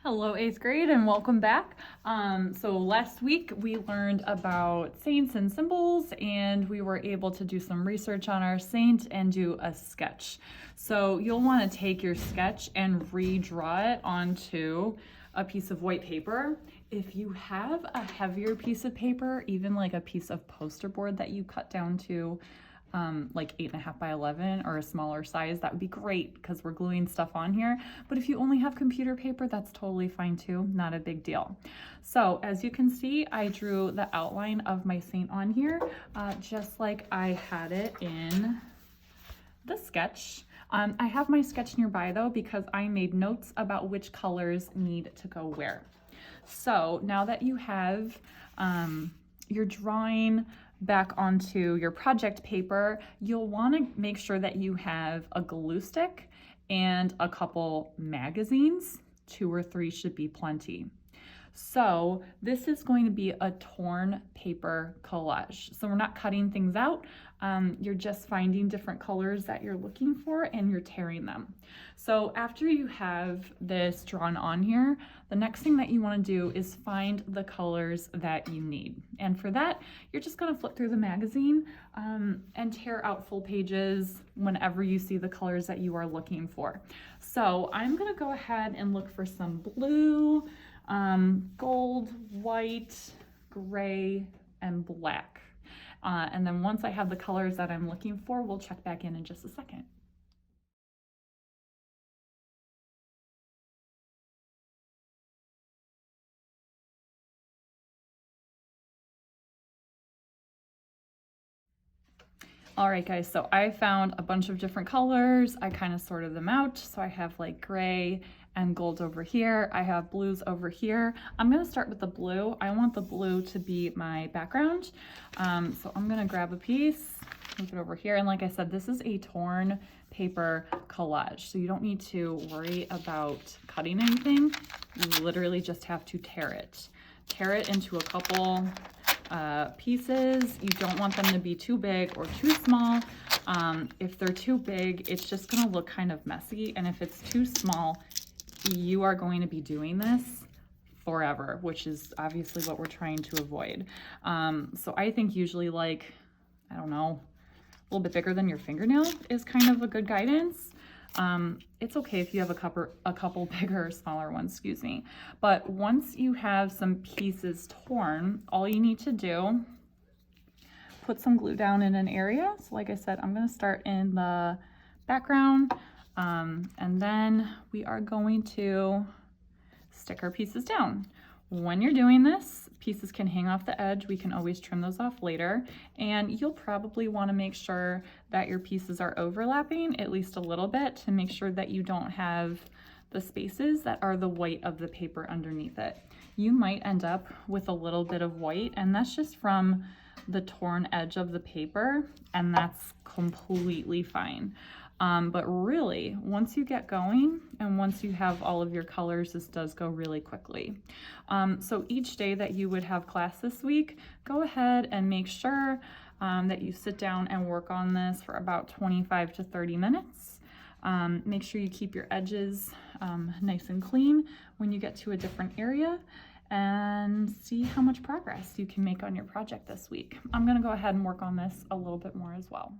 Hello, 8th grade, and welcome back. So last week we learned about saints and symbols, and we were able to do some research on our saint and do a sketch. So you'll want to take your sketch and redraw it onto a piece of white paper. If you have a heavier piece of paper, even like a piece of poster board that you cut down to like 8.5 by 11 or a smaller size, that would be great because we're gluing stuff on here. But if you only have computer paper, that's totally fine too, not a big deal. So as you can see, I drew the outline of my saint on here, just like I had it in the sketch. I have my sketch nearby though, because I made notes about which colors need to go where. So now that you have your drawing back onto your project paper, you'll want to make sure that you have a glue stick and a couple magazines. 2 or 3 should be plenty. So this is going to be a torn paper collage. So we're not cutting things out. You're just finding different colors that you're looking for and you're tearing them. So after you have this drawn on here, the next thing that you want to do is find the colors that you need. And for that, you're just going to flip through the magazine and tear out full pages whenever you see the colors that you are looking for. So I'm going to go ahead and look for some blue, gold, white, gray, and black. And then once I have the colors that I'm looking for, we'll check back in just a second. All right, guys, so I found a bunch of different colors. I kind of sorted them out. So I have like gray and gold over here. I have blues over here. I'm gonna start with the blue. I want the blue to be my background. So I'm gonna grab a piece, move it over here. And like I said, this is a torn paper collage. So you don't need to worry about cutting anything. You literally just have to tear it. Tear it into a couple pieces. You don't want them to be too big or too small. If they're too big, it's just going to look kind of messy. And if it's too small, you are going to be doing this forever, which is obviously what we're trying to avoid. So I think usually like, I don't know, a little bit bigger than your fingernail is kind of a good guidance. It's okay if you have a couple bigger or smaller ones, excuse me. But once you have some pieces torn, all you need to do, put some glue down in an area. So like I said, I'm going to start in the background, and then we are going to stick our pieces down. When you're doing this, pieces can hang off the edge. We can always trim those off later. And you'll probably want to make sure that your pieces are overlapping at least a little bit to make sure that you don't have the spaces that are the white of the paper underneath it. You might end up with a little bit of white, and that's just from the torn edge of the paper, and that's completely fine. But really, once you get going and once you have all of your colors, this does go really quickly. So each day that you would have class this week, go ahead and make sure that you sit down and work on this for about 25 to 30 minutes. Make sure you keep your edges nice and clean when you get to a different area, and see how much progress you can make on your project this week. I'm going to go ahead and work on this a little bit more as well.